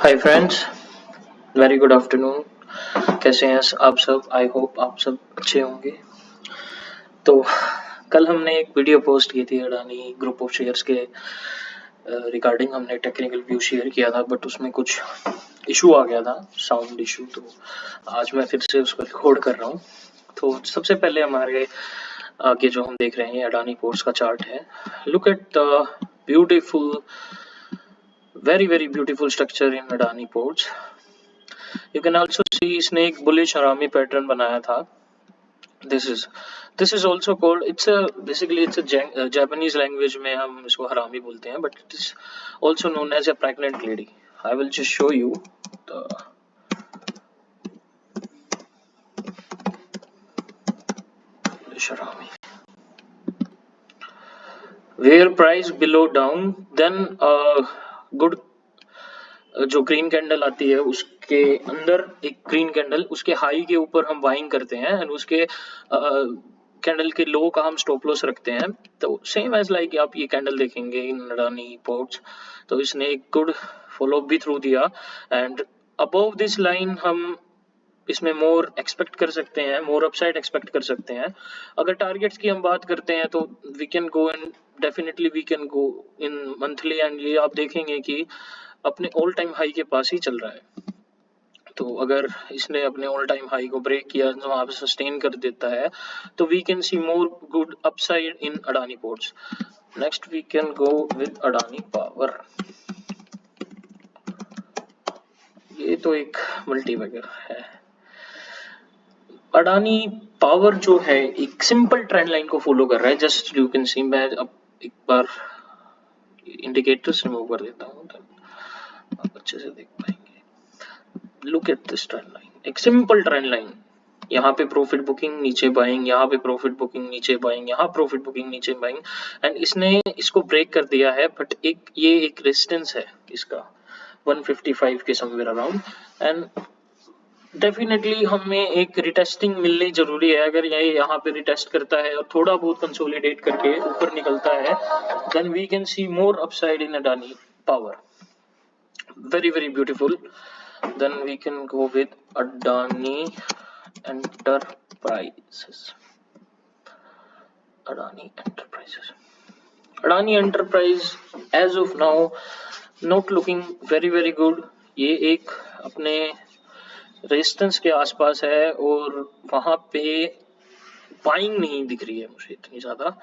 Hi friends, very good afternoon. कैसे हैं आप सब? आई होप आप सब अच्छे होंगे। तो कल हमने एक वीडियो पोस्ट की थी अडानी ग्रुप ऑफ शेयर्स के रिगार्डिंग। हमने टेक्निकल व्यू शेयर किया था, बट उसमें कुछ इशू आ गया था, साउंड इशू। तो आज मैं फिर से उसको रिकॉर्ड कर रहा हूँ। तो सबसे पहले हमारे आगे जो हम देख रहे हैं अडानी पोर्ट्स का चार्ट है। Look at the beautiful, very very beautiful structure in Adani ports. You can also see इसने एक bullish हरामी पैटर्न बनाया था। This is also called, it's a basically it's a Japanese language में हम इसको हरामी बोलते हैं, but it is also known as a pregnant lady. I will just show you the bullish हरामी. Where price below down, then good जो green candle आती है उसके अंदर एक ग्रीन कैंडल, उसके हाई के ऊपर हम बाइंग करते हैं एंड उसके कैंडल के लो का हम स्टॉप लॉस रखते हैं। तो सेम एज लाइक आप ये कैंडल देखेंगे इन अडानी पोर्ट्स। तो इसने एक गुड फॉलो भी थ्रू दिया एंड अबव दिस लाइन हम इसमें मोर एक्सपेक्ट कर सकते हैं, मोर अपसाइड एक्सपेक्ट कर सकते हैं। अगर टारगेट्स की हम बात करते हैं तो we can go in, definitely we can go in monthly and ये आप देखेंगे कि अपने ऑल टाइम हाई के पास ही चल रहा है। तो अगर इसने अपने ऑल टाइम हाई को ब्रेक किया तो वहां पे सस्टेन कर देता है, तो we can see more good upside in Adani Ports. Next we can go with Adani Power. ये तो एक मल्टीबैगर है। अडानी पावर जो है एक सिंपल ट्रेंड लाइन को फॉलो कर रहा है। जस्ट यू कैन सी, मैं अब एक बार इंडिकेटर्स रिमूव कर देता हूँ, आप अच्छे से देख पाएंगे। Look at this trend line, एक सिंपल ट्रेंड लाइन। यहाँ पे प्रॉफिट बुकिंग, नीचे बाइंग, यहाँ पे प्रॉफिट बुकिंग, नीचे बाइंग, यहाँ प्रॉफिट बुकिंग, नीचे बाइंग, एंड इसने इसको ब्रेक कर दिया है। बट ये एक रेजिस्टेंस है इसका 155 के समवेयर अराउंड, एंड डेफिनेटली हमें एक रिटेस्टिंग मिलनी जरूरी है। अगर ये यहाँ पे रिटेस्ट करता है और थोड़ा बहुत कंसोलिडेट करके ऊपर निकलता है, then we can see more upside in Adani Power. Very very beautiful. Then we can go with Adani Enterprises. Adani Enterprises, Adani Enterprise as of now not looking very very good. ये एक अपने रेजिस्टेंस के आसपास है और वहां पे बाइंग नहीं दिख रही है मुझे इतनी ज्यादा।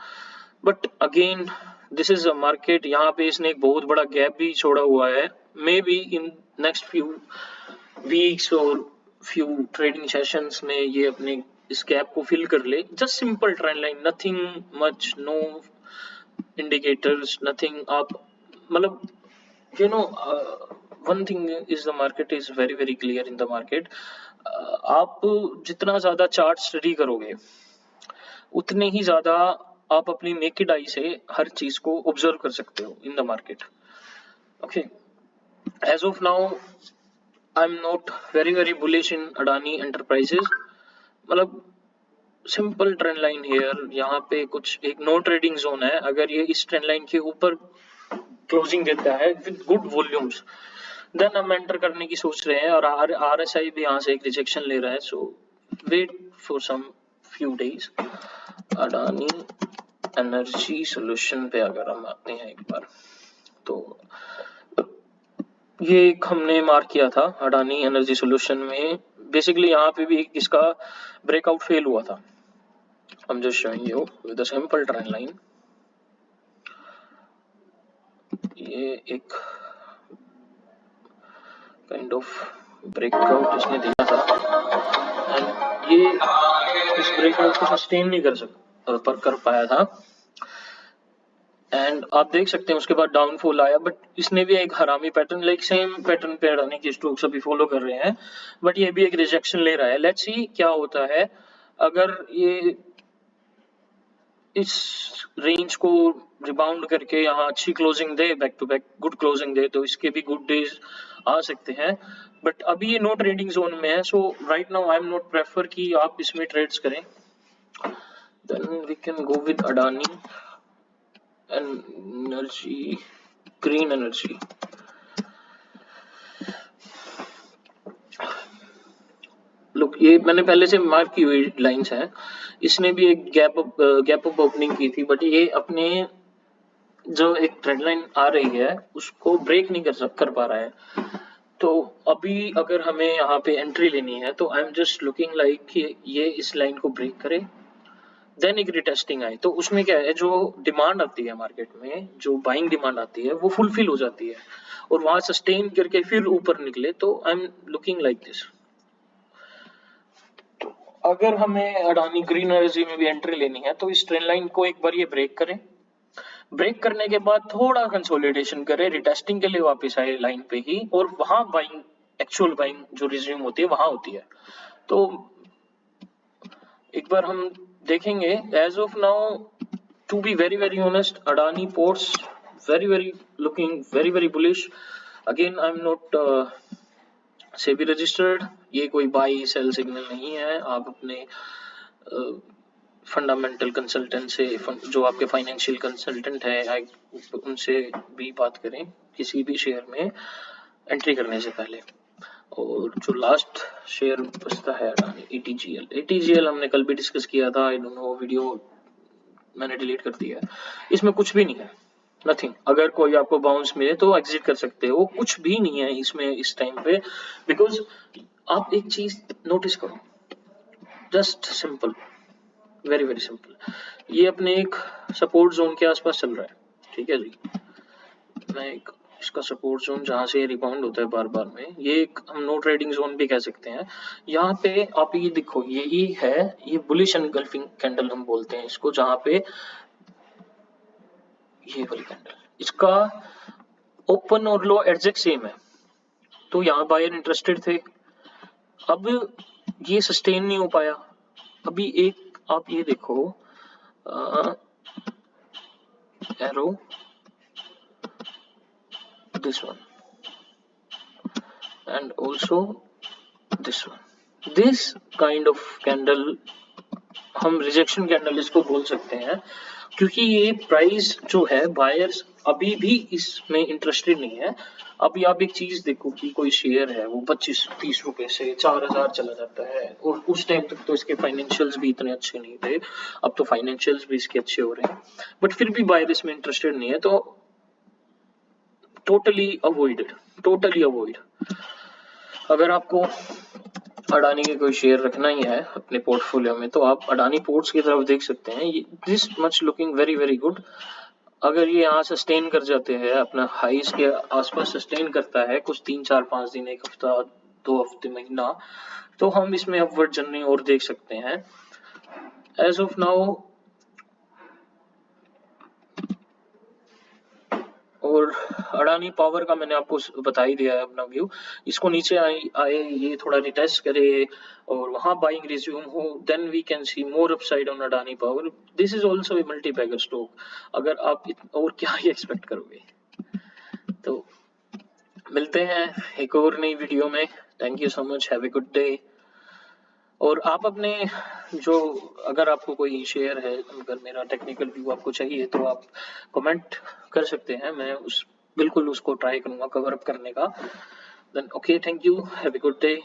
But again this is a market. यहाँ पे इसने एक बहुत बड़ा गैप भी छोड़ा हुआ है। Maybe in next few weeks और फ्यू ट्रेडिंग सेशंस में ये अपने इस गैप को फिल कर ले। Just simple trend line, nothing much, no indicators, nothing. आप मतलब you know one thing is the market is very very clear in the market. आप जितना ज्यादा चार्ट स्टडी करोगे उतने ही ज्यादा आप अपनी नेकेड आई से हर चीज को ऑब्जर्व कर सकते हो in the market. Okay, as of now I am not very very bullish in Adani Enterprises. मतलब सिंपल ट्रेंड लाइन हेयर, यहाँ पे कुछ एक नो ट्रेडिंग जोन है। अगर ये इस ट्रेंड लाइन के ऊपर क्लोजिंग देता है विद गुड वॉल्यूम्स, देन हम एंटर करने की सोच रहे हैं। और आरएसआई भी यहाँ से एक रिजेक्शन ले रहा है, so wait for some few days. Adani energy solution पे अगर हम आते हैं एक बार, तो ये एक हमने मार्क किया था अडानी एनर्जी सोल्यूशन में। बेसिकली यहाँ पे भी इसका ब्रेकआउट फेल हुआ था। I'm just showing you with a simple trend line. ये एक काइंड ऑफ ब्रेकआउट इसने दिया था एंड ये इस ब्रेकआउट को सस्टेन नहीं कर पाया था। एंड आप देख सकते हैं उसके बाद डाउनफॉल आया। बट इसने भी एक हरामी पैटर्न, लाइक सेम पैटर्न पे अडानी के स्टॉक्स अभी फॉलो कर रहे हैं, बट ये भी एक रिजेक्शन ले रहा है। लेट्स सी क्या होता है। अगर ये इस रेंज को रिबाउंड करके यहाँ अच्छी क्लोजिंग दे, back to back good closing दे, तो इसके भी गुड डेज आ सकते हैं। बट अभी ये नो ट्रेडिंग जोन में है, so right now I am not prefer कि आप इसमें ट्रेड्स करें। Then we can go with Adani energy, green energy. ये मैंने पहले से मार्क की हुई लाइंस हैं। इसने भी एक गैप अप ओपनिंग की थी, बट ये अपने जो एक ट्रेंड लाइन आ रही है उसको ब्रेक नहीं कर पा रहा है। तो अभी अगर हमें यहाँ पे एंट्री लेनी है तो I am just looking like कि ये इस लाइन को ब्रेक करे, देन एक रिटेस्टिंग आए, तो उसमें क्या है, जो डिमांड आती है मार्केट में, जो बाइंग डिमांड आती है वो फुलफिल हो जाती है और वहां सस्टेन करके फिर ऊपर निकले, तो I am looking like this. अगर हमें अडानी ग्रीन एनर्जी में भी एंट्री लेनी है तो इस ट्रेंड लाइन को एक बार ये ब्रेक करें, ब्रेक करने के बाद थोड़ा कंसोलिडेशन करे, रिटेस्टिंग के लिए वापस आए लाइन पे ही, और वहां बाइंग, एक्चुअल बाइंग जो रिज्यूम होती है वहां होती है। तो एक बार हम देखेंगे। As of now, to be very very honest, Adani Ports very very looking very very bullish. Again I am not SEBI registered, ये कोई बाई सेल सिग्नल नहीं है। आप अपने फंडामेंटल कंसल्टेंट से, जो आपके फाइनेंशियल कंसल्टेंट है, उनसे भी बात करें किसी भी शेयर में एंट्री करने से पहले। और जो लास्ट शेयर बचता है अडानी, एटीजीएल हमने कल भी डिस्कस किया था, आई डोंट नो वीडियो मैंने डिलीट कर दिया है। इसमें कुछ भी नहीं है, नथिंग। अगर कोई आपको बाउंस मिले तो एग्जिट कर सकते हो, कुछ भी नहीं है इसमें इस टाइम पे। बिकॉज आप एक चीज नोटिस करो, just simple, very very simple, ये अपने एक सपोर्ट जोन के आसपास चल रहा है, ठीक है जी। मैं एक इसका सपोर्ट जोन जहां से रिबाउंड होता है बार बार में, ये एक हम नो ट्रेडिंग जोन भी कह सकते हैं। यहाँ पे आप ये देखो, यही है, ये बुलिश एनगल्फिंग कैंडल हम बोलते हैं इसको, जहां पे ये वाली कैंडल, इसका ओपन और लो एग्जैक्ट सेम है, तो यहाँ बायर इंटरेस्टेड थे। अब ये सस्टेन नहीं हो पाया। अभी एक आप ये देखो, arrow, this one and also this one, this kind of candle हम रिजेक्शन कैंडल इसको बोल सकते हैं, क्योंकि ये प्राइस जो है, बायर्स अभी भी इसमें इंटरेस्टेड नहीं है। अभी आप एक चीज देखो कि कोई शेयर है वो 25-30 रुपए से 4000 चला जाता है, और उस टाइम तक तो इसके फाइनेंशियल्स भी इतने अच्छे नहीं थे, अब तो फाइनेंशियल्स भी इसके अच्छे हो रहे हैं, बट फिर भी बायर इसमें इंटरेस्टेड नहीं है। तो टोटली अवॉइडेड, टोटली अवॉइड। अगर आपको अडानी के कोई शेयर रखना ही है अपने पोर्टफोलियो में, तो आप अडानी पोर्ट्स की तरफ देख सकते हैं, this much looking very very good. अगर ये यहाँ सस्टेन कर जाते हैं, अपना हाइस के आसपास सस्टेन करता है कुछ 3-4-5 दिन, एक हफ्ता, 2 हफ्ते, महीना, तो हम इसमें अपवर्ड जर्नी और देख सकते हैं। एज ऑफ नाउ, और अडानी पावर का मैंने आपको बता ही दिया है अपना व्यू। इसको नीचे आए ये थोड़ा रिटेस्ट करे और वहां बाइंग रिज्यूम हो, then we can see more upside on Adani Power. This is also a multi bagger stock. अगर आप और क्या ही एक्सपेक्ट करोगे। तो मिलते हैं एक और नई वीडियो में। Thank you so much, have a good day. और आप अपने जो, अगर आपको कोई शेयर है, अगर मेरा टेक्निकल व्यू आपको चाहिए तो आप कमेंट कर सकते हैं, मैं बिल्कुल उसको ट्राई करूंगा कवर अप करने का। Then okay, thank you, have a good day.